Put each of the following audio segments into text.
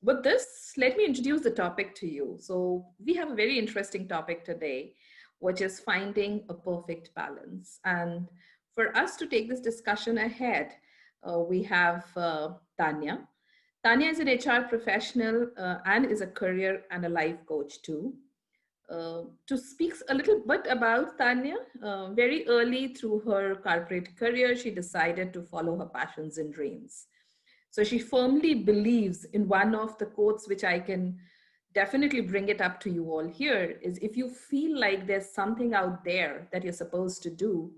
with this, let me introduce the topic to you. So, we have a very interesting topic today, which is finding a perfect balance. And for us to take this discussion ahead, we have Tanya. Tanya is an HR professional and is a career and a life coach too. To speak a little bit about Tanya, very early through her corporate career, she decided to follow her passions and dreams. So she firmly believes in one of the quotes, which I can definitely bring it up to you all here, is if you feel like there's something out there that you're supposed to do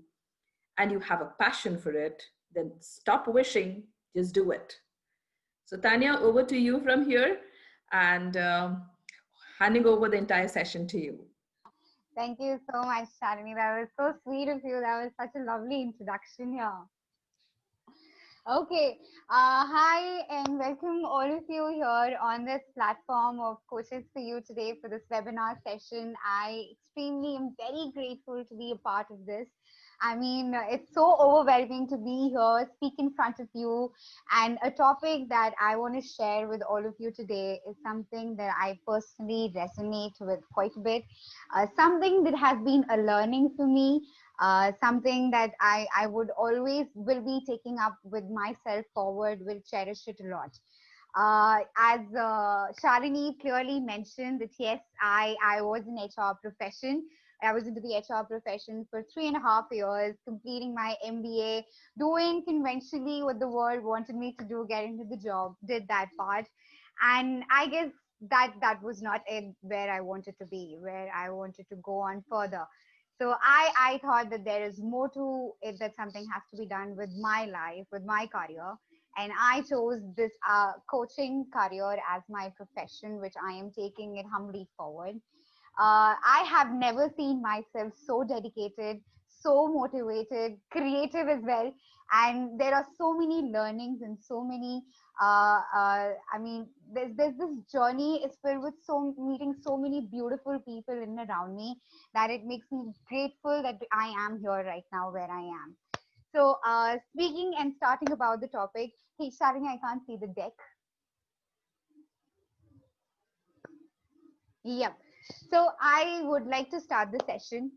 and you have a passion for it, then stop wishing, just do it. So Tanya, over to you from here, and handing over the entire session to you. Thank you so much, Shalini. That was so sweet of you. That was such a lovely introduction here. Okay. Hi, and welcome all of you here on this platform of Coaches for You today for this webinar session. I extremely am very grateful to be a part of this. I mean, it's so overwhelming to be here, speak in front of you, and a topic that I want to share with all of you today is something that I personally resonate with quite a bit, something that has been a learning for me, something that I would always will be taking up with myself forward, will cherish it a lot. As Shalini clearly mentioned that yes, I was in HR profession. I was into the HR profession for 3.5 years, completing my MBA, doing conventionally what the world wanted me to do, get into the job, did that part. And I guess that was not it where I wanted to be, where I wanted to go on further. So I thought that there is more to it, that something has to be done with my life, with my career. And I chose this coaching career as my profession, which I am taking it humbly forward. I have never seen myself so dedicated, so motivated, creative as well. And there are so many learnings and so many, I mean, there's this journey is filled with meeting so many beautiful people in and around me that it makes me grateful that I am here right now where I am. So, speaking and starting about the topic, hey, starting, I can't see the deck. Yep. So I would like to start the session.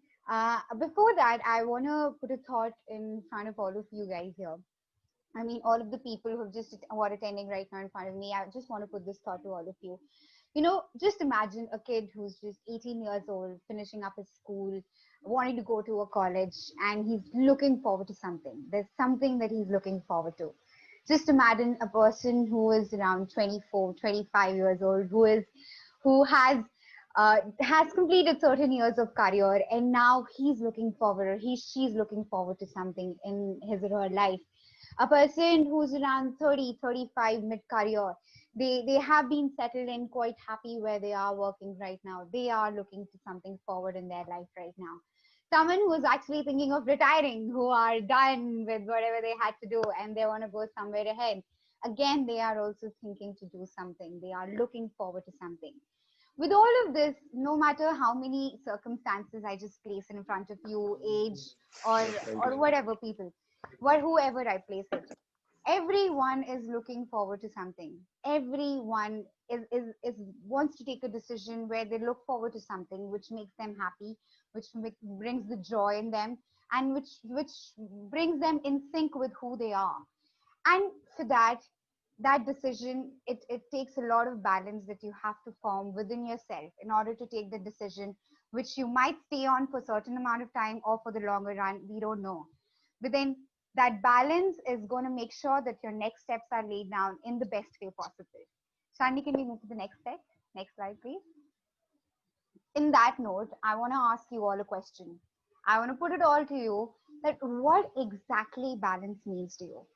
Before that, I want to put a thought in front of all of you guys here. I mean, all of the people who are attending right now in front of me, I just want to put this thought to all of you. You know, just imagine a kid who's just 18 years old, finishing up his school, wanting to go to a college, and he's looking forward to something. There's something that he's looking forward to. Just imagine a person who is around 24, 25 years old, who has completed certain years of career, and now he's looking forward, or she's looking forward to something in his or her life. A person who's around 30, 35 mid-career, they have been settled and quite happy where they are working right now. They are looking to something forward in their life right now. Someone who's actually thinking of retiring, who are done with whatever they had to do and they want to go somewhere ahead. Again, they are also thinking to do something. They are looking forward to something. With all of this, no matter how many circumstances I just place in front of you, age or whatever people, whoever I place it, everyone is looking forward to something. Everyone is wants to take a decision where they look forward to something which makes them happy, which brings the joy in them, and which brings them in sync with who they are. And for that decision, it takes a lot of balance that you have to form within yourself in order to take the decision, which you might stay on for a certain amount of time or for the longer run, we don't know. But then that balance is going to make sure that your next steps are laid down in the best way possible. Shani, can we move to the next step? Next slide, please. In that note, I want to ask you all a question. I want to put it all to you, that what exactly balance means to you.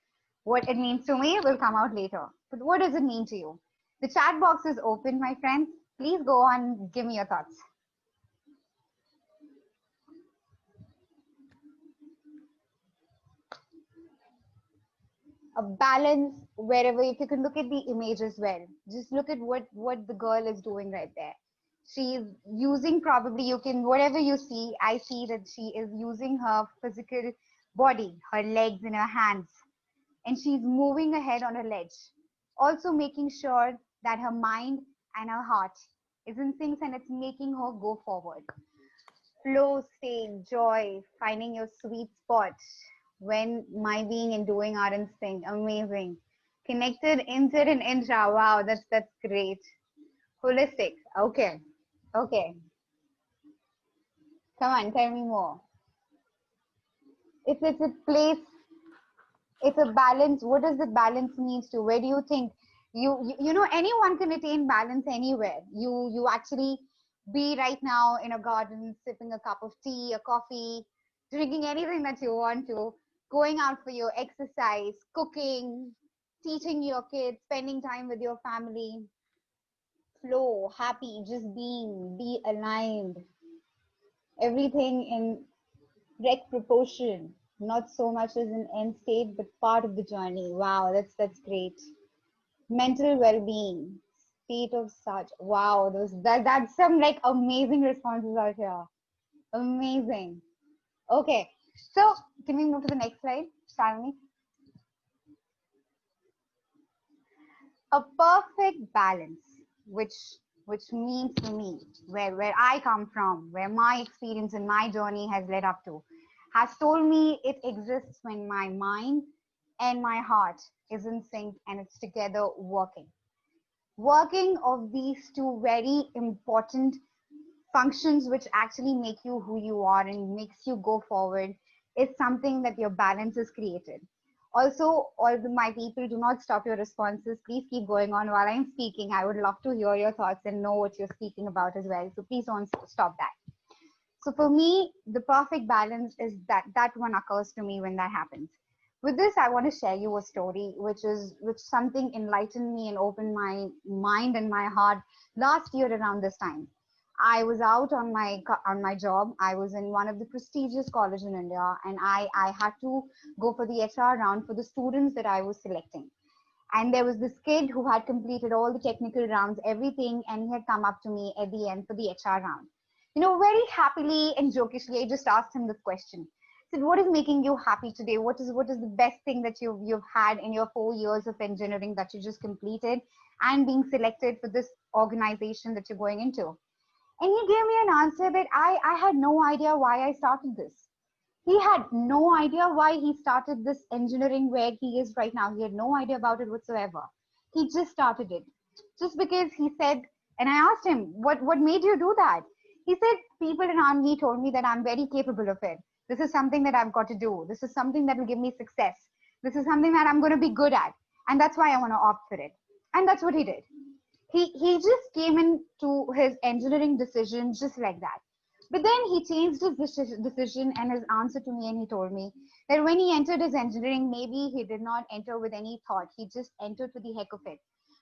What it means to me will come out later. But what does it mean to you? The chat box is open, my friends. Please go on, give me your thoughts. A balance wherever, if you can look at the image as well, just look at what the girl is doing right there. She's using, probably you can, whatever you see, I see that she is using her physical body, her legs and her hands, and she's moving ahead on a ledge, also making sure that her mind and her heart is in sync and it's making her go forward. Flow, state, joy, finding your sweet spot when my being and doing are in sync. Amazing. Connected, inter and intra. Wow, that's great. Holistic. Okay. Okay. Come on, tell me more. If it's a place, it's a balance. What does the balance mean to? Where do you think you know anyone can attain balance anywhere? You actually be right now in a garden, sipping a cup of tea, a coffee, drinking anything that you want to, going out for your exercise, cooking, teaching your kids, spending time with your family, flow, happy, just being, be aligned, everything in correct proportion, not so much as an end state, but part of the journey. Wow, that's great. Mental well-being, state of such. Wow, that's some like amazing responses out here. Amazing. Okay, so can we move to the next slide, Shalini? A perfect balance, which means to me, where I come from, where my experience and my journey has led up to, has told me it exists when my mind and my heart is in sync and it's together working of these two very important functions which actually make you who you are and makes you go forward is something that your balance is created. Also, my people, do not stop your responses. Please keep going on while I'm speaking. I would love to hear your thoughts and know what you're speaking about as well. So please don't stop that. So for me, the perfect balance is that one occurs to me when that happens. With this, I want to share you a story which something enlightened me and opened my mind and my heart last year around this time. I was out on my job. I was in one of the prestigious colleges in India, and I had to go for the HR round for the students that I was selecting. And there was this kid who had completed all the technical rounds, everything, and he had come up to me at the end for the HR round. Very happily and jokishly, I just asked him this question. I said, "What is making you happy today? What is the best thing that you've had in your 4 years of engineering that you just completed and being selected for this organization that you're going into?" And he gave me an answer that I had no idea why I started this. He had no idea why he started this engineering where he is right now. He had no idea about it whatsoever. He just started it. Just because he said, and I asked him, what made you do that? He said, people around me told me that I'm very capable of it. This is something that I've got to do. This is something that will give me success. This is something that I'm going to be good at. And that's why I want to opt for it. And that's what he did. He just came into his engineering decision just like that. But then he changed his decision and his answer to me, and he told me that when he entered his engineering, maybe he did not enter with any thought. He just entered for the heck of it.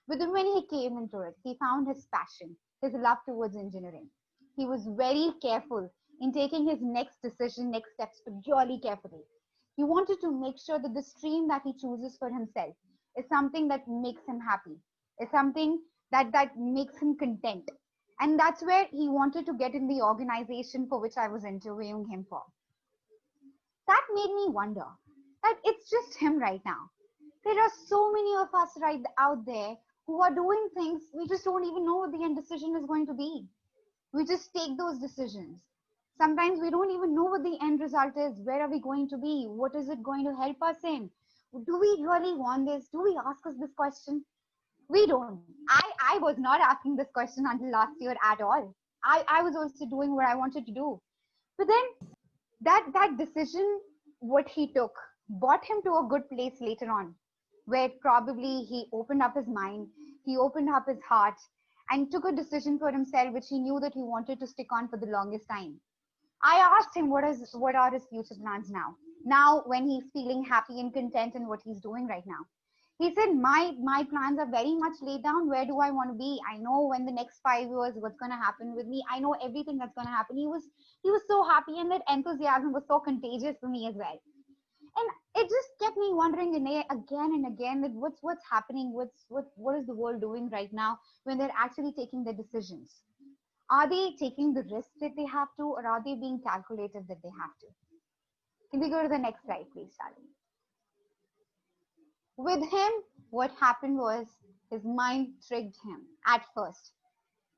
But then when he came into it, he found his passion, his love towards engineering. He was very careful in taking his next decision, next steps, purely carefully. He wanted to make sure that the stream that he chooses for himself is something that makes him happy, is something that makes him content. And that's where he wanted to get in the organization for which I was interviewing him for. That made me wonder that it's just him right now. There are so many of us right out there who are doing things we just don't even know what the end decision is going to be. We just take those decisions. Sometimes we don't even know what the end result is. Where are we going to be? What is it going to help us in? Do we really want this? Do we ask us this question? We don't. I was not asking this question until last year at all. I was also doing what I wanted to do. But then that decision, what he took, brought him to a good place later on, where probably he opened up his mind, he opened up his heart, and took a decision for himself, which he knew that he wanted to stick on for the longest time. I asked him what are his future plans now. Now, when he's feeling happy and content in what he's doing right now. He said, my plans are very much laid down. Where do I want to be? I know when the next 5 years, what's going to happen with me. I know everything that's going to happen. He was so happy, and that enthusiasm was so contagious for me as well. And it just kept me wondering again and again that what's happening, what is the world doing right now when they're actually taking their decisions? Are they taking the risk that they have to, or are they being calculated that they have to? Can we go to the next slide, please, Charlie? With him, what happened was His mind tricked him at first.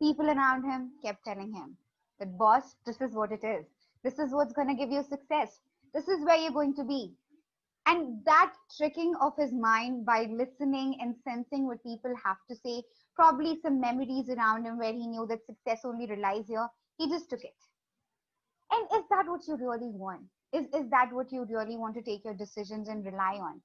People around him kept telling him that, boss, this is what it is. This is what's going to give you success. This is where you're going to be. And that tricking of his mind by listening and sensing what people have to say, probably some memories around him where he knew that success only relies here, he just took it. And is that what you really want? Is that what you really want to take your decisions and rely on?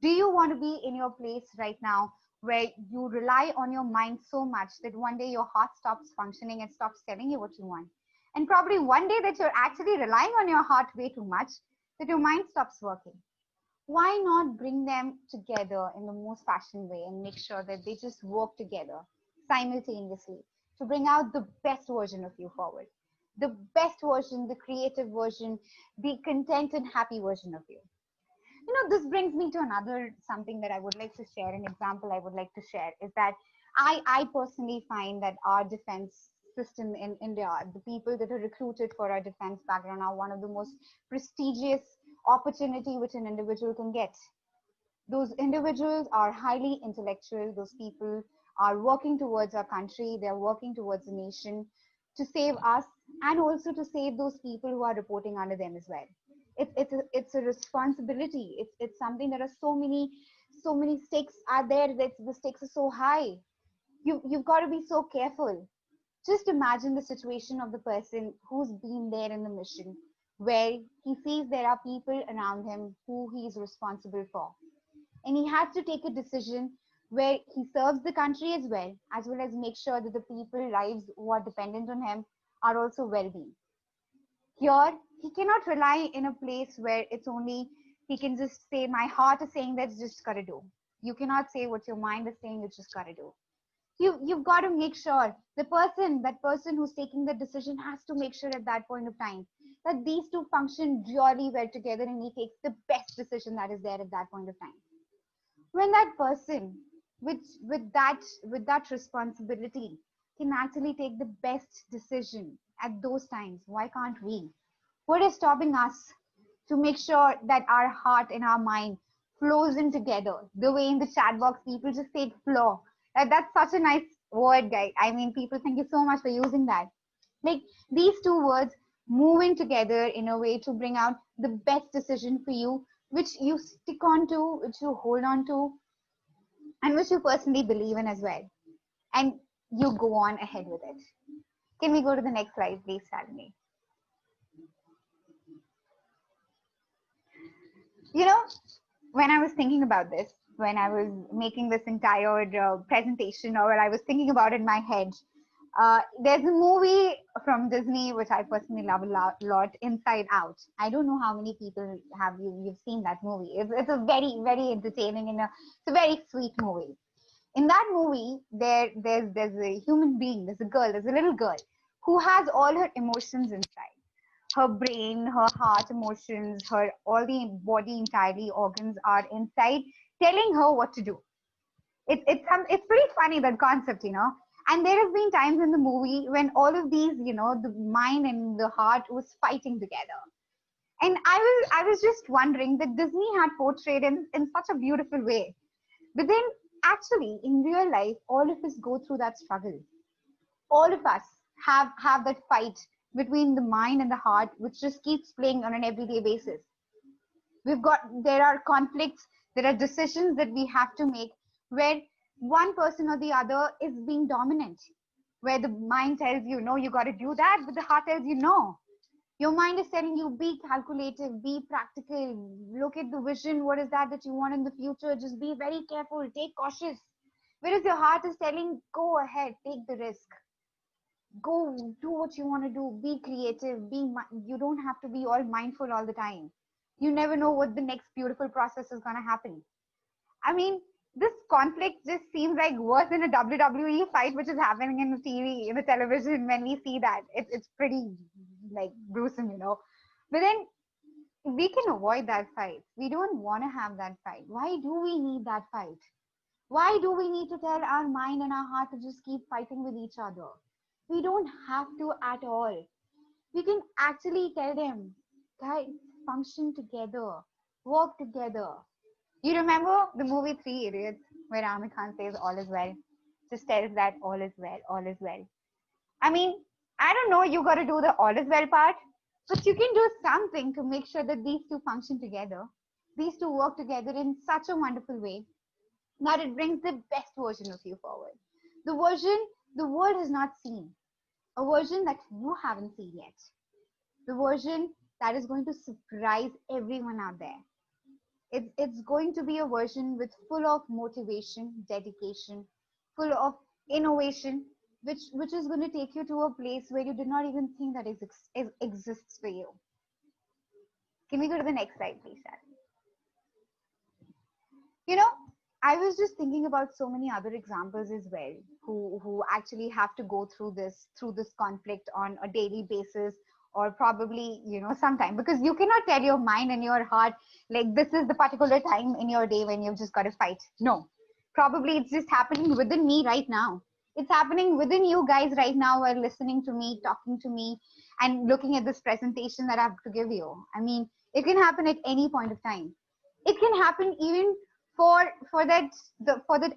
Do you want to be in your place right now where you rely on your mind so much that one day your heart stops functioning and stops telling you what you want? And probably one day that you're actually relying on your heart way too much, that your mind stops working. Why not bring them together in the most fashioned way and make sure that they just work together simultaneously to bring out the best version of you forward? The best version, the creative version, the content and happy version of you. This brings me to another something that I would like to share. An example I would like to share is that I personally find that our defense system in India, the people that are recruited for our defense background, are one of the most prestigious opportunity which an individual can get. Those individuals are highly intellectual. Those people are working towards our country. They're working towards the nation to save us and also to save those people who are reporting under them as well. It's a responsibility. It's something that are so many stakes are there that the stakes are so high. You've got to be so careful. Just imagine the situation of the person who's been there in the mission, where he sees there are people around him who he is responsible for. And he has to take a decision where he serves the country as well as make sure that the people lives who are dependent on him are also well-being. Here, he cannot rely in a place where it's only, he can just say, my heart is saying that's just gotta do. You cannot say what your mind is saying, you just gotta do. You've got to make sure that person who's taking the decision has to make sure at that point of time that these two function really well together and he takes the best decision that is there at that point of time. When that person with that responsibility can actually take the best decision at those times, why can't we? What is stopping us to make sure that our heart and our mind flows in together? The way in the chat box people just say flow. That's such a nice word, guy. I mean, people, thank you so much for using that. Like, these two words moving together in a way to bring out the best decision for you, which you stick on to, which you hold on to, and which you personally believe in as well. And you go on ahead with it. Can we go to the next slide, please, Shalini? When I was thinking about this, when I was making this entire presentation, or when I was thinking about it in my head, there's a movie from Disney which I personally love a lot, Inside Out. I don't know how many people you've seen that movie. It's a very, very entertaining and it's a very sweet movie. In that movie, there's a human being, there's a little girl who has all her emotions inside. Her brain, her heart, emotions, all the body entirely organs are inside, telling her what to do. It's pretty funny, that concept, And there have been times in the movie when all of these, the mind and the heart was fighting together. And I was just wondering that Disney had portrayed in such a beautiful way. But then actually in real life, all of us go through that struggle. All of us have that fight between the mind and the heart, which just keeps playing on an everyday basis. There are conflicts, there are decisions that we have to make where one person or the other is being dominant, where the mind tells you, no, you got to do that, but the heart tells you, no. Your mind is telling you, be calculative, be practical, look at the vision, what is that you want in the future, just be very careful, take cautious. Whereas your heart is telling, go ahead, take the risk. Go do what you want to do, be creative, you don't have to be all mindful all the time. You never know what the next beautiful process is going to happen. I mean, this conflict just seems like worse than a WWE fight which is happening in the TV, in the television. When we see that, it's pretty like gruesome, But then we can avoid that fight. We don't want to have that fight. Why do we need that fight? Why do we need to tell our mind and our heart to just keep fighting with each other? We don't have to at all. We can actually tell them, guys, function together, work together. You remember the movie 3 Idiots? where Amir Khan says all is well. Just tells that all is well, all is well. I mean, I don't know, you got to do the all is well part, but you can do something to make sure that these two function together. These two work together in such a wonderful way that it brings the best version of you forward. The version the world has not seen, a version that you haven't seen yet, the version that is going to surprise everyone out there. It's going to be a version with full of motivation, dedication, full of innovation, which is going to take you to a place where you did not even think that exists for you. Can we go to the next slide, please, Sally? You know, I was just thinking about so many other examples as well, who actually have to go through this conflict on a daily basis, or probably, you know, sometime, because you cannot tell your mind and your heart like this is the particular time in your day when you've just got to fight. No, probably it's just happening within me right now. It's happening within you guys right now while listening to me, talking to me, and looking at this presentation that I have to give you. I mean, it can happen at any point of time. It can happen even for that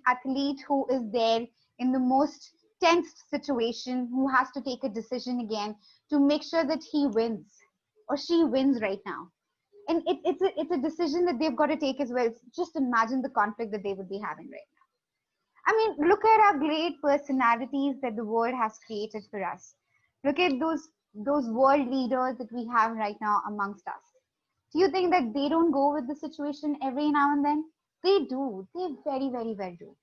athlete who is there in the most tense situation, who has to take a decision again to make sure that he wins or she wins right now. And it's a decision that they've got to take as well. Just imagine the conflict that they would be having right now. I mean, look at our great personalities that the world has created for us. Look at those world leaders that we have right now amongst us. Do you think that they don't go with the situation every now and then? They do. They very, very well do.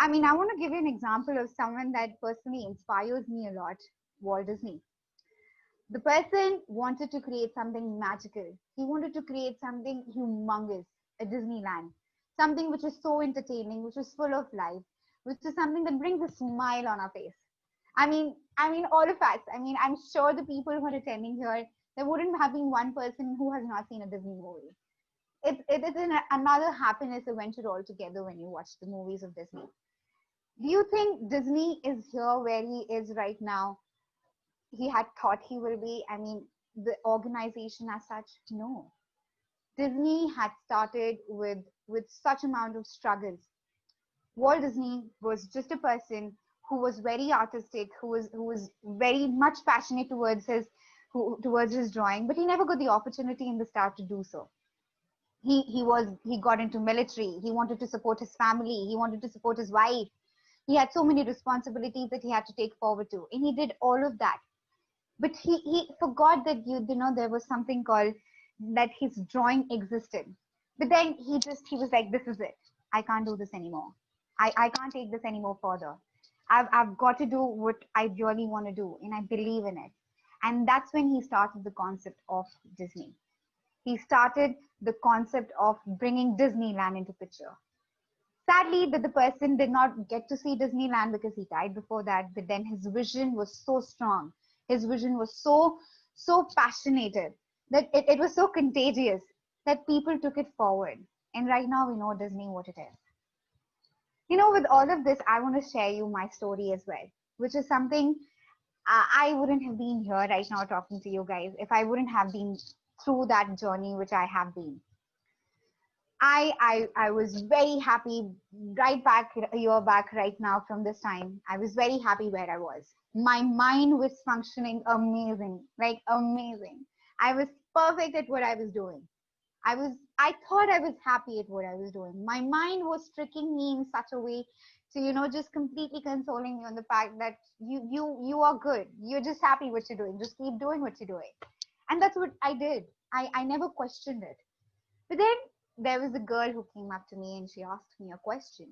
I mean, I want to give you an example of someone that personally inspires me a lot, Walt Disney. The person wanted to create something magical. He wanted to create something humongous, a Disneyland, something which is so entertaining, which is full of life, which is something that brings a smile on our face. I mean, all of us. I mean, I'm sure the people who are attending here, there wouldn't have been one person who has not seen a Disney movie. It is another happiness adventure altogether when you watch the movies of Disney. Do you think Disney is here where he is right now? He had thought he will be. I mean, the organization as such, no. Disney had started with such amount of struggles. Walt Disney was just a person who was very artistic, who was very much passionate towards his drawing, but he never got the opportunity in the start to do so. He got into military. He wanted to support his family. He wanted to support his wife. He had so many responsibilities that he had to take forward to, and he did all of that. But he forgot that you know there was something called that his drawing existed. But then he was like, this is it. I can't do this anymore. I can't take this anymore further. I've got to do what I really want to do, and I believe in it. And that's when he started the concept of Disney. He started the concept of bringing Disneyland into picture. Sadly, that the person did not get to see Disneyland because he died before that. But then his vision was so strong. His vision was so passionate that it was so contagious that people took it forward. And right now we know Disney what it is. You know, with all of this, I want to share you my story as well, which is something I wouldn't have been here right now talking to you guys if I wouldn't have been through that journey which I have been. I was very happy right back a year back right now from this time. I was very happy where I was. My mind was functioning amazing, like amazing. I was perfect at what I was doing. I thought I was happy at what I was doing. My mind was tricking me in such a way to, you know, just completely consoling me on the fact that you are good. You're just happy what you're doing. Just keep doing what you're doing. And that's what I did. I never questioned it. But then there was a girl who came up to me and she asked me a question.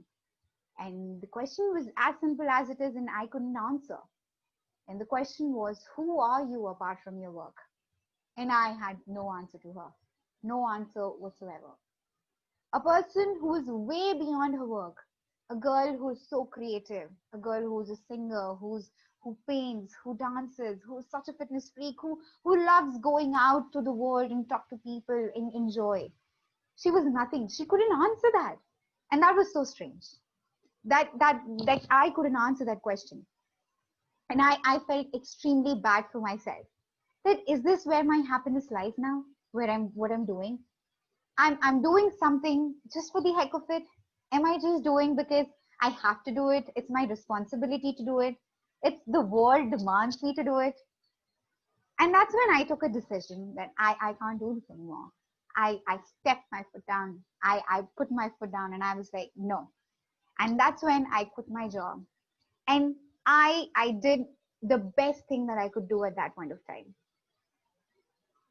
And the question was as simple as it is, and I couldn't answer. And the question was, who are you apart from your work? And I had no answer to her. No answer whatsoever. A person who is way beyond her work. A girl who is so creative. A girl who is a singer, who paints, who dances, who is such a fitness freak, who loves going out to the world and talk to people and enjoy. She was nothing. She couldn't answer that. And that was so strange. That I couldn't answer that question. And I felt extremely bad for myself. That is this where my happiness lies now? What I'm doing? I'm doing something just for the heck of it. Am I just doing because I have to do it? It's my responsibility to do it. It's the world demands me to do it. And that's when I took a decision that I can't do this anymore. I stepped my foot down. I put my foot down and I was like, no. And that's when I quit my job. And I did the best thing that I could do at that point of time.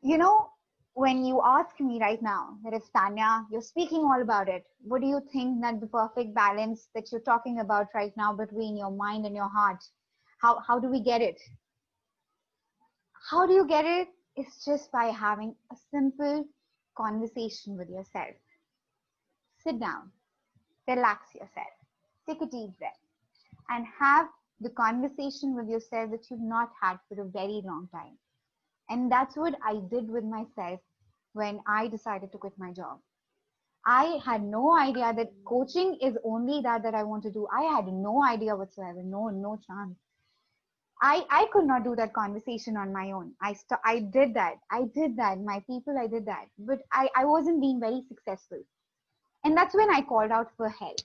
You know, when you ask me right now, that is Tanya, you're speaking all about it. What do you think that the perfect balance that you're talking about right now between your mind and your heart? How do we get it? How do you get it? It's just by having a simple conversation with yourself. Sit down, relax yourself, take a deep breath, and have the conversation with yourself that you've not had for a very long time. And that's what I did with myself when I decided to quit my job. I had no idea that coaching is only that I want to do. I had no idea whatsoever, no chance. I could not do that conversation on my own. I did that. My people, I did that. But I wasn't being very successful. And that's when I called out for help.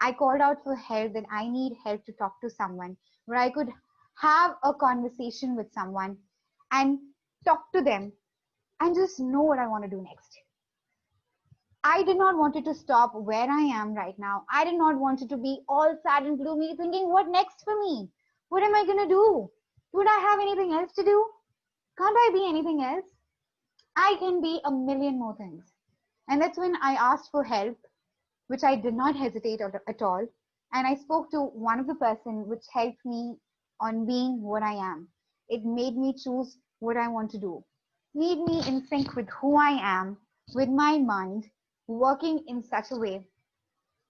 I called out for help that I need help to talk to someone where I could have a conversation with someone and talk to them and just know what I want to do next. I did not want it to stop where I am right now. I did not want it to be all sad and gloomy, thinking, what next for me? What am I going to do? Would I have anything else to do? Can't I be anything else? I can be a million more things. And that's when I asked for help, which I did not hesitate at all. And I spoke to one of the person which helped me on being what I am. It made me choose what I want to do. Made me in sync with who I am, with my mind, working in such a way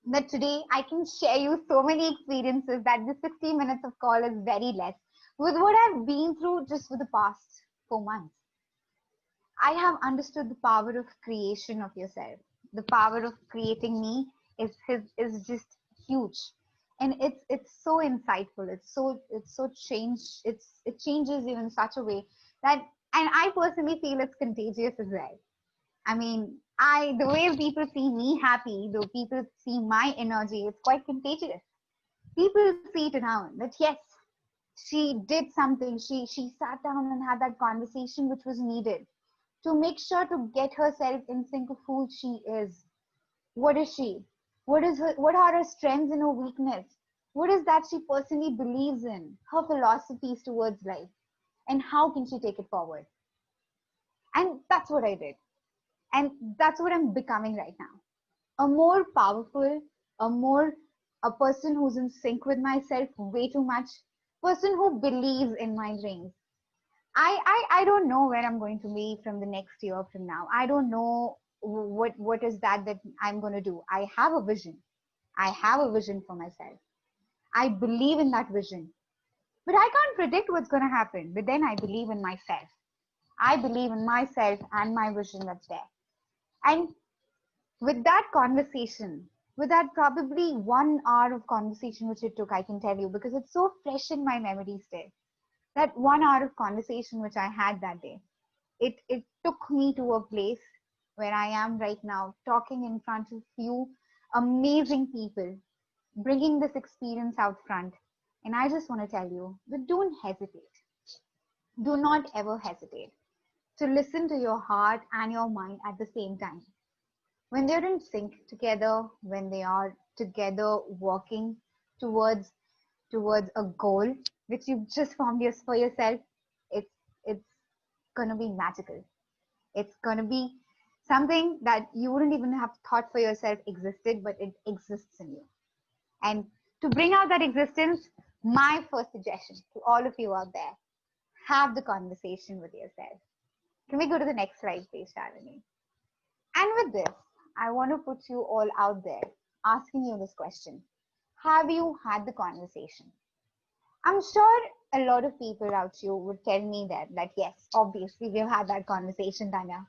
that today I can share you so many experiences that the 60 minutes of call is very less with what I've been through just for the past 4 months. I have understood the power of creation of yourself. The power of creating me is just huge. And it's so insightful. It changes you in such a way that, and I personally feel it's contagious as well. I mean, the way people see me happy, the people see my energy, it's quite contagious. People see it around that yes, she did something. She sat down and had that conversation which was needed to make sure to get herself in sync of who she is. What is she? What are her strengths and her weakness? What is that she personally believes in? Her philosophies towards life, and how can she take it forward? And that's what I did. And that's what I'm becoming right now. A more powerful, a person who's in sync with myself way too much, person who believes in my dreams. I don't know where I'm going to be from the next year from now. I don't know what is that I'm going to do. I have a vision. I have a vision for myself. I believe in that vision. But I can't predict what's going to happen. But then I believe in myself. I believe in myself and my vision that's there. And with that conversation, with that probably 1 hour of conversation which it took, I can tell you, because it's so fresh in my memory still. That 1 hour of conversation which I had that day, it took me to a place where I am right now, talking in front of few amazing people, bringing this experience out front. And I just want to tell you, but don't hesitate. Do not ever hesitate to listen to your heart and your mind at the same time. When they're in sync together, when they are together working towards a goal which you've just formed for yourself, it's gonna be magical. It's gonna be something that you wouldn't even have thought for yourself existed, but it exists in you. And to bring out that existence, my first suggestion to all of you out there, have the conversation with yourself. Can we go to the next slide, please, Shalini? And with this, I want to put you all out there asking you this question. Have you had the conversation? I'm sure a lot of people out here would tell me that yes, obviously we've had that conversation, Tanya.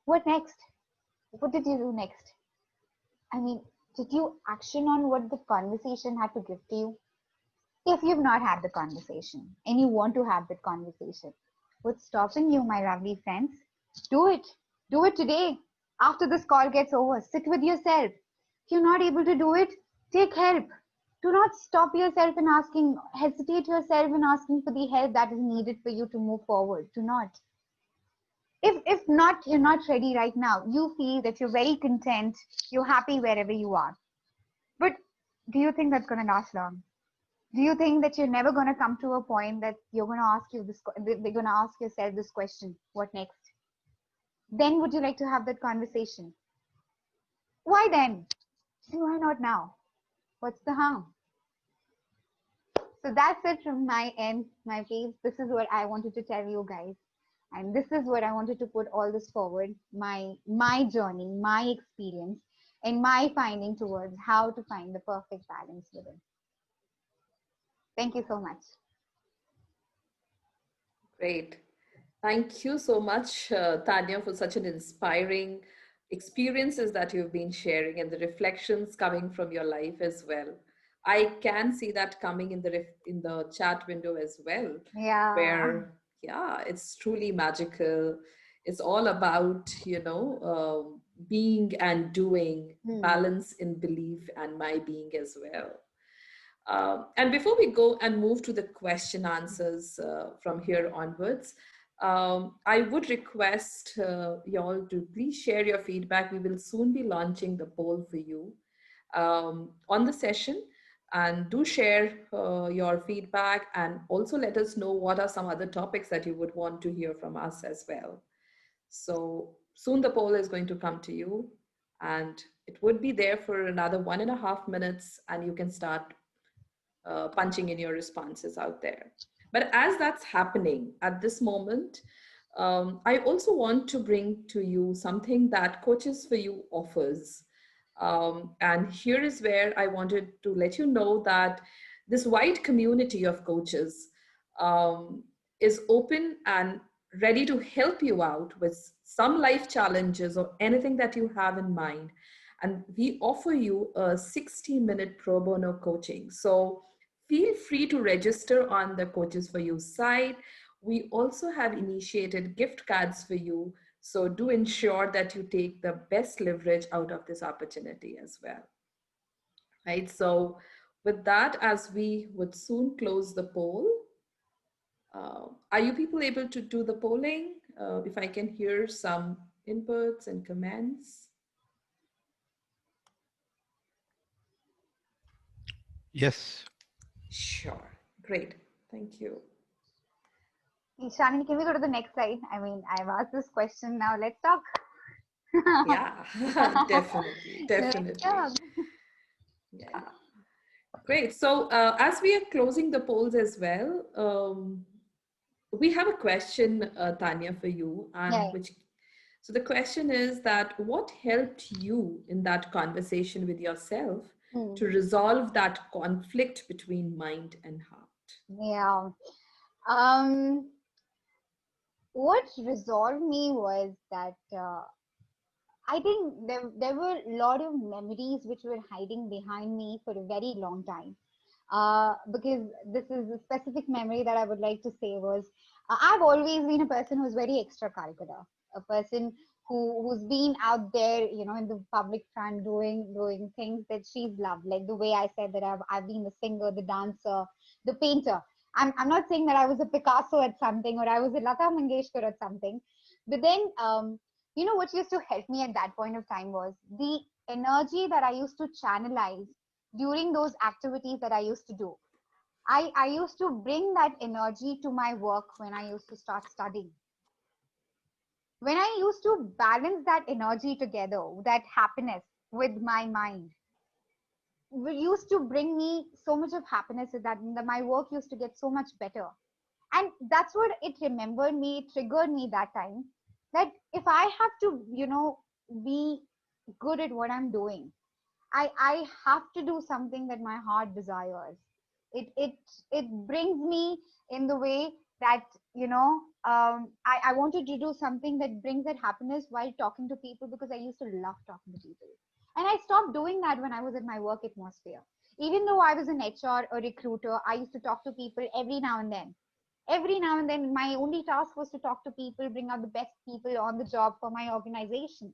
What next? What did you do next? I mean, did you action on what the conversation had to give to you? If you've not had the conversation and you want to have that conversation, what's stopping you, my lovely friends? Do it. Do it today. After this call gets over, sit with yourself. If you're not able to do it, take help. Do not stop yourself in asking, hesitate yourself in asking for the help that is needed for you to move forward. Do not. If not, you're not ready right now. You feel that you're very content, you're happy wherever you are. But do you think that's going to last long? Do you think that you're never going to come to a point that you're going to ask you this, they're going to ask yourself this question, what next? Then would you like to have that conversation? Why then? Why not now? What's the harm? So that's it from my end, my peeps. This is what I wanted to tell you guys. And this is what I wanted to put all this forward, my journey, my experience, and my finding towards how to find the perfect balance within. Thank you so much. Great. Thank you so much, Tanya, for such an inspiring experiences that you've been sharing and the reflections coming from your life as well. I can see that coming in in the chat window as well, Yeah. where yeah, it's truly magical. It's all about being and doing, balance in belief and my being as well. And before we go and move to the question answers from here onwards, I would request y'all to please share your feedback. We will soon be launching the poll for you on the session. And do share your feedback and also let us know what are some other topics that you would want to hear from us as well. So soon the poll is going to come to you and it would be there for another 1.5 minutes and you can start punching in your responses out there. But as that's happening at this moment, I also want to bring to you something that Coaches for You offers. And here is where I wanted to let you know that this wide community of coaches is open and ready to help you out with some life challenges or anything that you have in mind. And we offer you a 60-minute pro bono coaching. So feel free to register on the Coaches for You site. We also have initiated gift cards for you. So do ensure that you take the best leverage out of this opportunity as well. Right. So with that, as we would soon close the poll, are you people able to do the polling? If I can hear some inputs and comments. Yes. Sure. Great. Thank you. Shamini, can we go to the next slide? I mean, I've asked this question. Now let's talk. Yeah, definitely. Definitely. Yeah. Great. So as we are closing the polls as well, we have a question, Tanya, for you, and Yeah. so the question is that what helped you in that conversation with yourself to resolve that conflict between mind and heart? Yeah. What resolved me was that I think there were a lot of memories which were hiding behind me for a very long time. Because this is a specific memory that I would like to say was I've always been a person who's very extracurricular, a person who's been out there, you know, in the public front doing things that she's loved. Like the way I said that I've been the singer, the dancer, the painter. I'm not saying that I was a Picasso at something or I was a Lata Mangeshkar at something, but then you know what used to help me at that point of time was the energy that I used to channelize during those activities that I used to do. I used to bring that energy to my work when I used to start studying. When I used to balance that energy together, that happiness with my mind, it used to bring me so much of happiness that my work used to get so much better. And that's what it remembered me, it triggered me that time. That if I have to, you know, be good at what I'm doing, I have to do something that my heart desires. It brings me in the way that, you know, I wanted to do something that brings that happiness while talking to people, because I used to love talking to people. And I stopped doing that when I was in my work atmosphere. Even though I was an HR or recruiter, I used to talk to people every now and then. Every now and then, my only task was to talk to people, bring out the best people on the job for my organization.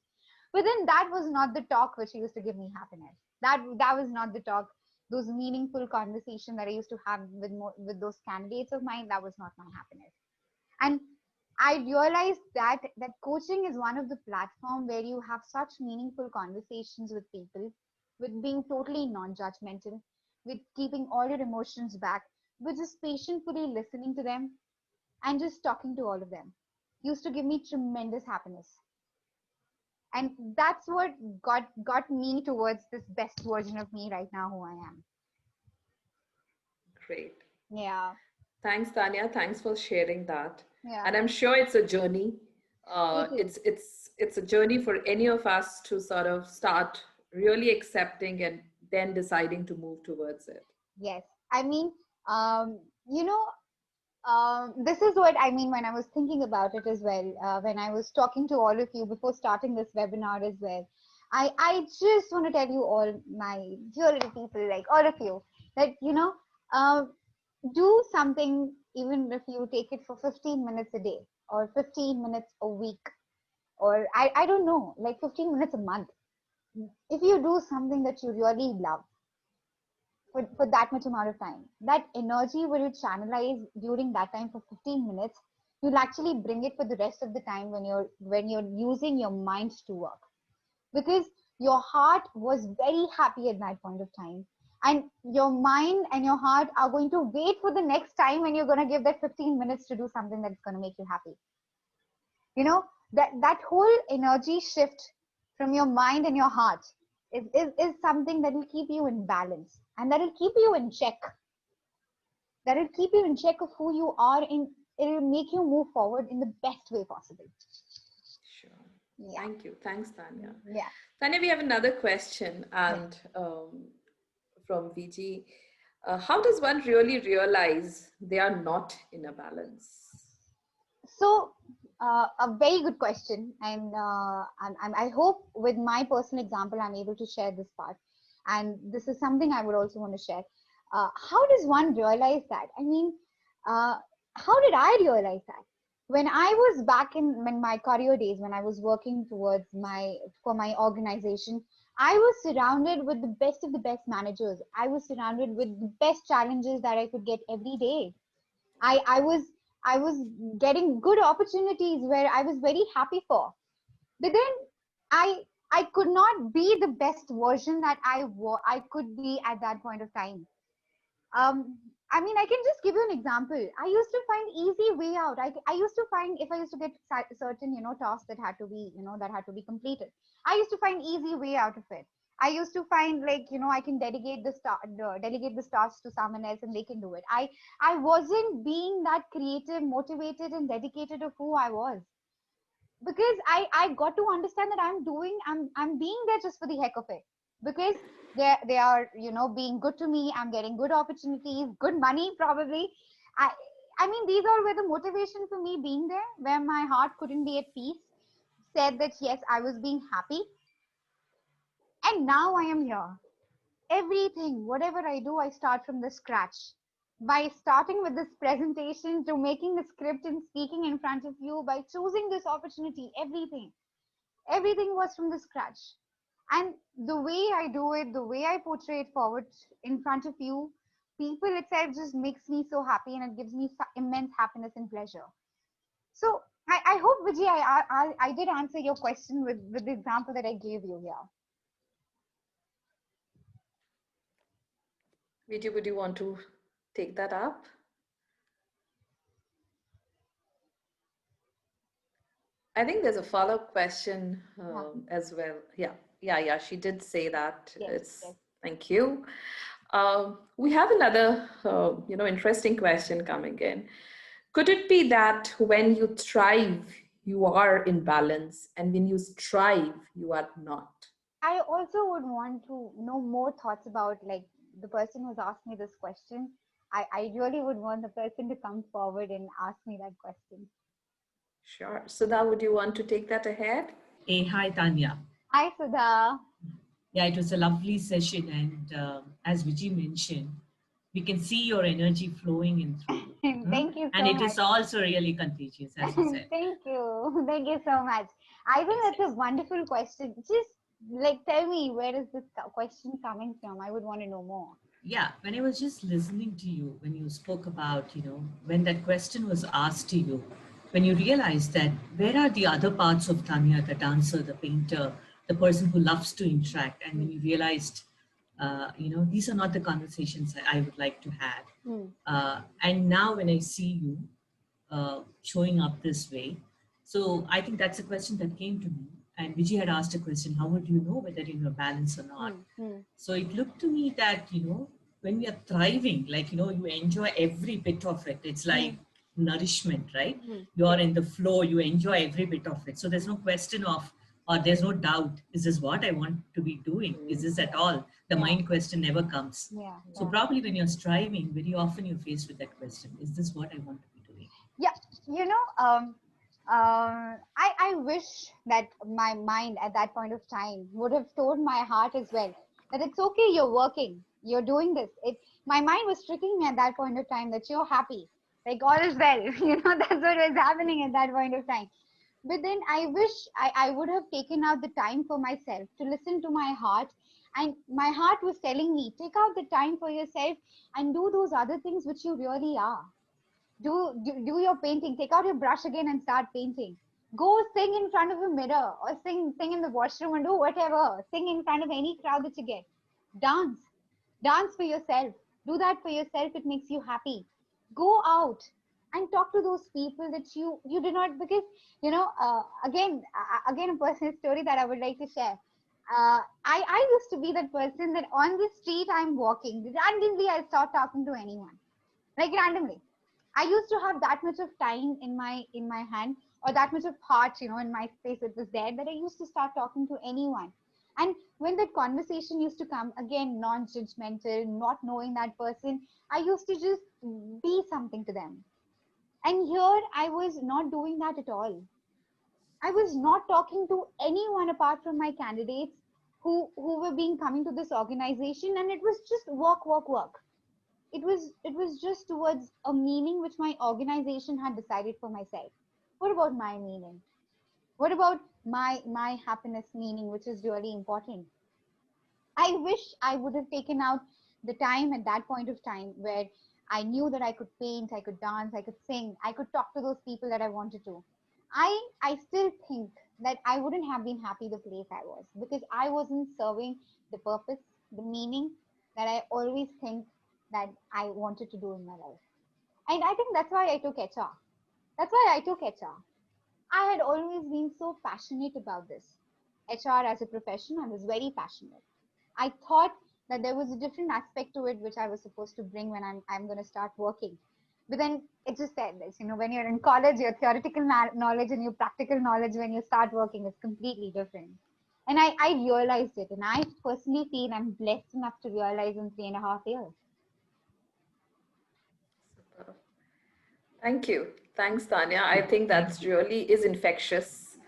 But then that was not the talk which used to give me happiness. That was not the talk. Those meaningful conversation that I used to have with those candidates of mine, that was not my happiness. And I realized that coaching is one of the platform where you have such meaningful conversations with people, with being totally non-judgmental, with keeping all your emotions back, with just patiently listening to them and just talking to all of them. Used to give me tremendous happiness. And that's what got me towards this best version of me right now, who I am. Great. Yeah. Thanks, Tanya. Thanks for sharing that. Yeah. And I'm sure it's a journey. It is. It's a journey for any of us to sort of start really accepting and then deciding to move towards it. Yes. I mean, um, you know, this is what I mean when I was thinking about it as well. When I was talking to all of you before starting this webinar as well, I just want to tell you all, my dear little people, like all of you, that uh, do something, even if you take it for 15 minutes a day or 15 minutes a week, or I don't know, like 15 minutes a month. If you do something that you really love for that much amount of time, that energy will you channelize during that time for 15 minutes, you'll actually bring it for the rest of the time when you're using your mind to work, because your heart was very happy at that point of time, and your mind and your heart are going to wait for the next time when you're going to give that 15 minutes to do something that's going to make you happy. That whole energy shift from your mind and your heart is something that will keep you in balance, and that will keep you in check, that will keep you in check of who you are, in it will make you move forward in the best way possible. Sure. Yeah. Thank you. Thanks, Tanya. Yeah. Tanya, we have another question, Yeah. and from VG. How does one really realize they are not in a balance? So, a very good question, and I hope with my personal example I'm able to share this part. And this is something I would also want to share. How does one realize that? I mean, uh, how did I realize that? When I was back in my career days, when I was working towards for my organization, I was surrounded with the best of the best managers. I was surrounded with the best challenges that I could get every day. I was getting good opportunities where I was very happy for. But then I could not be the best version that I could be at that point of time. Um, I mean, I can just give you an example. I used to find easy way out. I used to find, if I used to get certain, tasks that had to be, that had to be completed, I used to find easy way out of it. I used to find, like, I can delegate this task to someone else and they can do it. I wasn't being that creative, motivated, and dedicated of who I was, because I got to understand that I'm being there just for the heck of it, because they are being good to me. I'm getting good opportunities, good money probably. I I mean, these all were the motivation for me being there, where my heart couldn't be at peace, said that yes, I was being happy, and now I am here. Everything, whatever I do, I start from the scratch. By starting with this presentation, to making a script and speaking in front of you, by choosing this opportunity, everything was from the scratch. And the way I do it, the way I portray it forward in front of you, people itself just makes me so happy, and it gives me immense happiness and pleasure. So I hope, Vijay, I did answer your question with the example that I gave you here. Vijay, would you want to take that up? I think there's a follow-up question Yeah. as well. Yeah. She did say that. Yes. It's Yes. thank you. We have another, interesting question coming in. Could it be that when you thrive, you are in balance, and when you strive, you are not? I also would want to know more thoughts about, like, the person who's asked me this question. I really would want the person to come forward and ask me that question. Sure. Sudha, would you want to take that ahead? Hey, hi, Tanya. Hi, Sudha. Yeah, it was a lovely session. And as Vijay mentioned, we can see your energy flowing in through. Thank you And so it much. is also really contagious, as you said. Thank you. Thank you so much. I think Yes, that's yes. a wonderful question. Just Like, tell me, where is this question coming from? I would want to know more. Yeah, when I was just listening to you, when you spoke about, when that question was asked to you, when you realized that where are the other parts of Tanya, the dancer, the painter, the person who loves to interact, and when you realized, these are not the conversations I would like to have. Hmm. And now when I see you showing up this way, so I think that's a question that came to me. And Vijay had asked a question, how would you know whether you're balanced or not? Hmm. Hmm. So it looked to me that, when we are thriving, like, you enjoy every bit of it. It's Hmm. like nourishment, right? Hmm. You're Yeah. in the flow, you enjoy every bit of it. So there's no question of, or there's no doubt, is this what I want to be doing? Is this at all? The Yeah. mind question never comes. Yeah. So Yeah. probably when you're striving, very often you're faced with that question, is this what I want to be doing? Yeah. You know, I wish that my mind at that point of time would have told my heart as well that it's okay, you're working, you're doing this. My mind was tricking me at that point of time that you're happy, like all is well. That's what was happening at that point of time. But then I wish I would have taken out the time for myself to listen to my heart. And my heart was telling me, take out the time for yourself and do those other things which you really are. Do your painting. Take out your brush again and start painting. Go sing in front of a mirror or sing in the washroom and do whatever. Sing in front of any crowd that you get. Dance. Dance for yourself. Do that for yourself. It makes you happy. Go out and talk to those people that you do not, because again a personal story that I would like to share. I used to be that person that on the street I'm walking randomly I start talking to anyone, like randomly. I used to have that much of time in my hand, or that much of heart, in my space. It was there that I used to start talking to anyone. And when that conversation used to come, again, non-judgmental, not knowing that person, I used to just be something to them. And here I was not doing that at all. I was not talking to anyone apart from my candidates who were being coming to this organization, and it was just work, work, work. It was just towards a meaning which my organization had decided for myself. What about my meaning? What about my happiness meaning, which is really important? I wish I would have taken out the time at that point of time where I knew that I could paint, I could dance, I could sing, I could talk to those people that I wanted to. I still think that I wouldn't have been happy the place I was, because I wasn't serving the purpose, the meaning that I always think that I wanted to do in my life. And I think that's why I took HR. That's why I took HR. I had always been so passionate about this. HR as a profession, I was very passionate. I thought that there was a different aspect to it which I was supposed to bring when I'm going to start working. But then it just said this, when you're in college, your theoretical knowledge and your practical knowledge when you start working is completely different. And I realized it. And I personally feel I'm blessed enough to realize in 3.5 years. Super. Thank you. Thanks, Tanya. I think Thank that's you. really is infectious.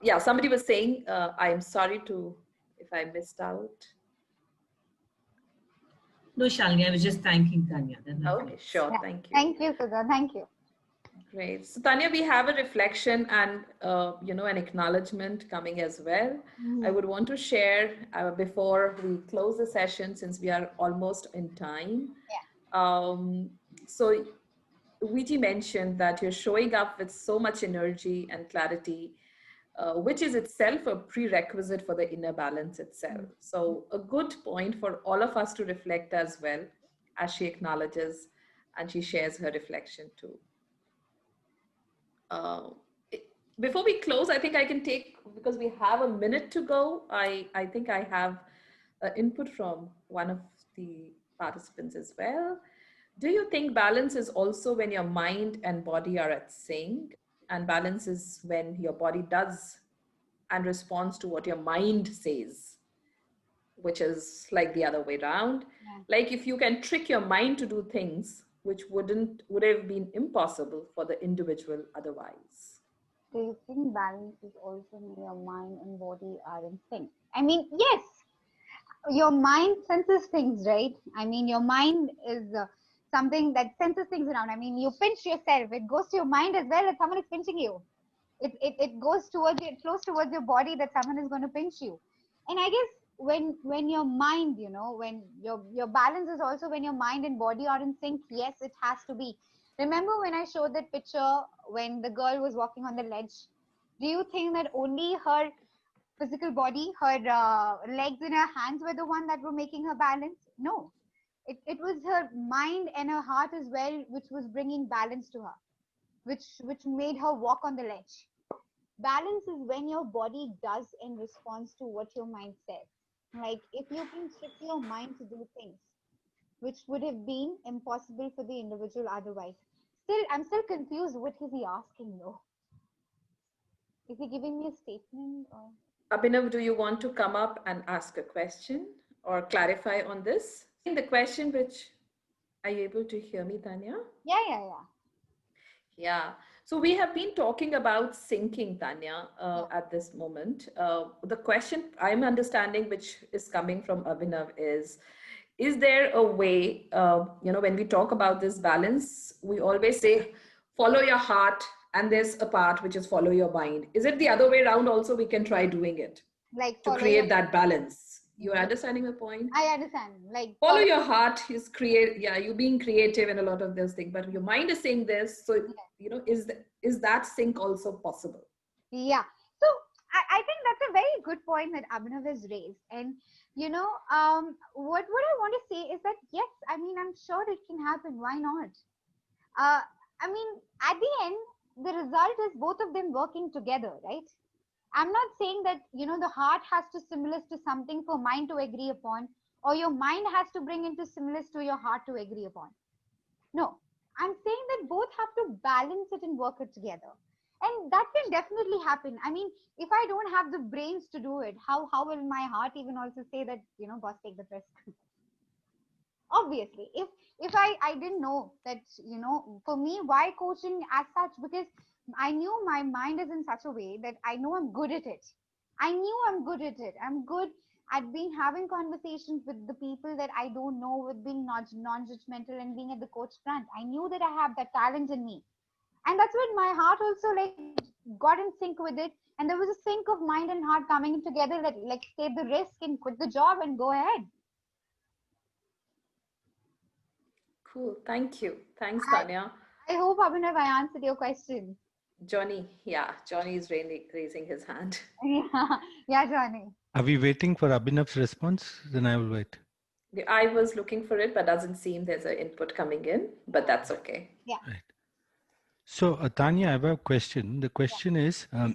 Yeah, somebody was saying, I'm sorry if I missed out. No, Shalini, I was just thanking Tanya. Then nothing Okay, else. sure. Yeah. Thank you. Thank you, Sudha. Thank you. Great. So, Tanya, we have a reflection and, an acknowledgement coming as well. I Mhm. would want to share before we close the session, since we are almost in time. Um, so, Viji mentioned that you're showing up with so much energy and clarity, which is itself a prerequisite for the inner balance itself. So, a good point for all of us to reflect as well, as she acknowledges and she shares her reflection too. Uh, Before we close, I think I can take, because we have a minute to go, I think I have input from one of the participants as well. Do you think balance is also when your mind and body are at sync? And balance is when your body does and responds to what your mind says, which is like the other way around. Yeah. Like if you can trick your mind to do things which would have been impossible for the individual otherwise. Do you think balance is also when your mind and body are in sync? I mean, yes, your mind senses things, right? I mean, your mind is something that senses things around. I mean, you pinch yourself, it goes to your mind as well that someone is pinching you. It goes towards you, it flows towards your body that someone is going to pinch you. And I guess when your mind, when your balance is also when your mind and body are in sync. Yes, it has to be. Remember when I showed that picture when the girl was walking on the ledge? Do you think that only her physical body, her legs and her hands were the one that were making her balance? No, it was her mind and her heart as well, which was bringing balance to her, which made her walk on the ledge. Balance is when your body does in response to what your mind says. Like if you can trick your mind to do things which would have been impossible for the individual otherwise. Still, I'm still confused. What is he asking though? Is he giving me a statement or? Abhinav, do you want to come up and ask a question or clarify on this? The question which, are you able to hear me, Tanya? Yeah, yeah, yeah. Yeah. So we have been talking about syncing, Tanya, Yeah. at this moment. The question I'm understanding, which is coming from Abhinav, is there a way, when we talk about this balance, we always say, follow your heart, and there's a part which is follow your mind. Is it the other way around also? We can try doing it Like to follow your. create that balance. You're Yeah, understanding my point? I understand. Like Follow follow. your heart is create, yeah, you being creative and a lot of those things, but your mind is saying this. So, is that sync also possible? Yeah. So I think that's a very good point that Abhinav has raised. And what I want to say is that yes, I mean I'm sure it can happen. Why not? Uh, I mean, at the end, the result is both of them working together, right? I'm not saying that the heart has to stimulus to something for mind to agree upon, or your mind has to bring into stimulus to your heart to agree upon. No, I'm saying that both have to balance it and work it together. And that can definitely happen. I mean, if I don't have the brains to do it, how will my heart even also say that, boss, take the risk? Obviously, if I didn't know that, for me, why coaching as such? Because I knew my mind is in such a way that I know I'm good at it. I knew I'm good at it. I'm good at being having conversations with the people that I don't know, with being non-judgmental and being at the coach front. I knew that I have that talent in me. And that's when my heart also like got in sync with it. And there was a sync of mind and heart coming in together that like take the risk and quit the job and go ahead. Cool. Thank you. Thanks, I, Tanya. I hope, Abhinav, I answered your question. Johnny, yeah, Johnny is really raising his hand. Yeah, yeah, Johnny. Are we waiting for Abhinav's response? Then I will wait. I was looking for it, but doesn't seem there's an input coming in, but that's okay. Yeah, Right. So, Tanya, I have a question. The yeah, question is, I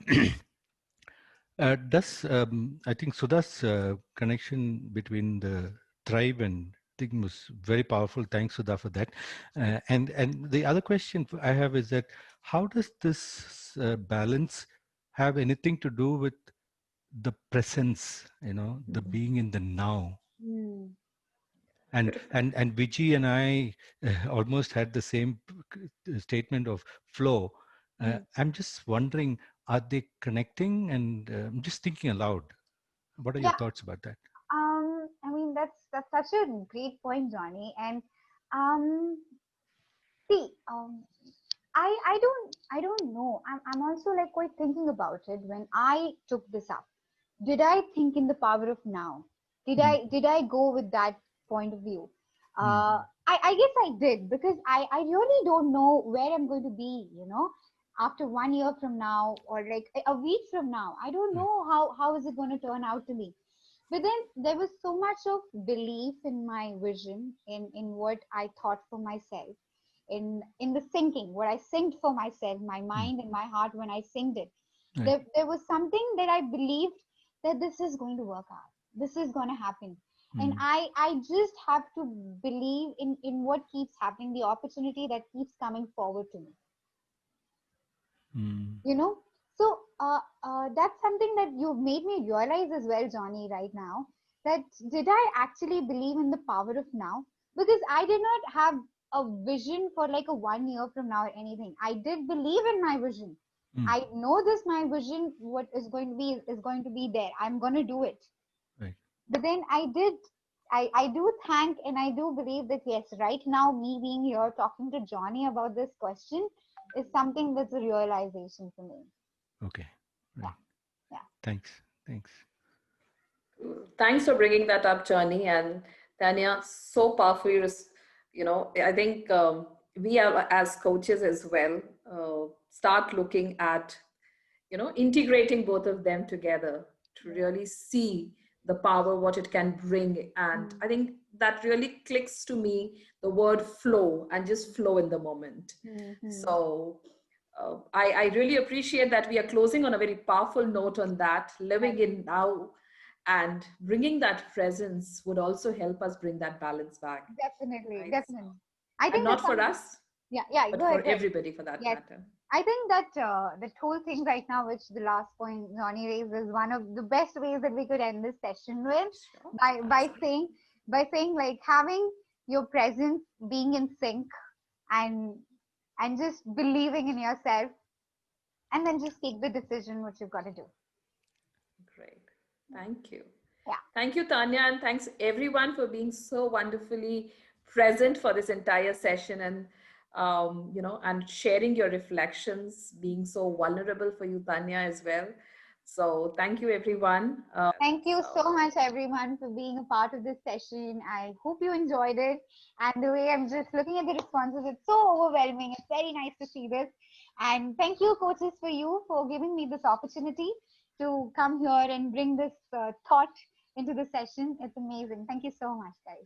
think Sudha's connection between the tribe and thing was very powerful. Thanks, Sudha, for that. And the other question I have is that how does this balance have anything to do with the presence, the being in the now? mm, And Vijay and I almost had the same statement of flow. mm. I'm just wondering, are they connecting? And I'm just thinking aloud. What are your Yeah. thoughts about that? I mean that's such a great point, Johnny. And um, see, I don't know. I'm also like quite thinking about it when I took this up. Did I think in the power of now? Did Mm, I go with that point of view? mm, I guess I did because I really don't know where I'm going to be, after 1 year from now or like a week from now. I don't right. know how is it going to turn out to be. But then there was so much of belief in my vision, in what I thought for myself, in the thinking, what I synced for myself, my Mm, mind and my heart when I synced it. right. There was something that I believed that this is going to work out. This is going to happen. And Mm, I just have to believe in what keeps happening, the opportunity that keeps coming forward to me, mm, you know? So that's something that you've made me realize as well, Johnny, right now. That did I actually believe in the power of now? Because I did not have a vision for like a 1 year from now or anything. I did believe in my vision. mm, I know this my vision, what is going to be there. I'm going to do it. right. But then I do thank and I do believe that yes, right now me being here talking to Johnny about this question is something that's a realization for me. Okay. Yeah, Right. yeah. Thanks. Thanks. Thanks for bringing that up, Johnny. And Tanya, so powerfully, I think we are, as coaches as well, start looking at, integrating both of them together to really see the power, what it can bring. And I think that really clicks to me, the word flow, and just flow in the moment. So I really appreciate that we are closing on a very powerful note on that, living in now and bringing that presence would also help us bring that balance back. Definitely, Right? definitely. So, I and think not that's for something. us, Yeah, but go for ahead, go ahead. everybody for that Yes. matter. I think that that whole thing right now, which the last point Johnny raised, is one of the best ways that we could end this session with, Sure. by Absolutely. saying like having your presence, being in sync, and just believing in yourself, and then just take the decision what you've got to do. Great. Thank you. Yeah. Thank you, Tanya, and thanks everyone for being so wonderfully present for this entire session and and sharing your reflections, being so vulnerable for you, Tanya, as well. So thank you, everyone. Thank you so So much, everyone, for being a part of this session. I hope you enjoyed it. And the way I'm just looking at the responses, it's so overwhelming. It's very nice to see this. And thank you, coaches, for you for giving me this opportunity to come here and bring this thought into the session. It's amazing. Thank you so much, guys.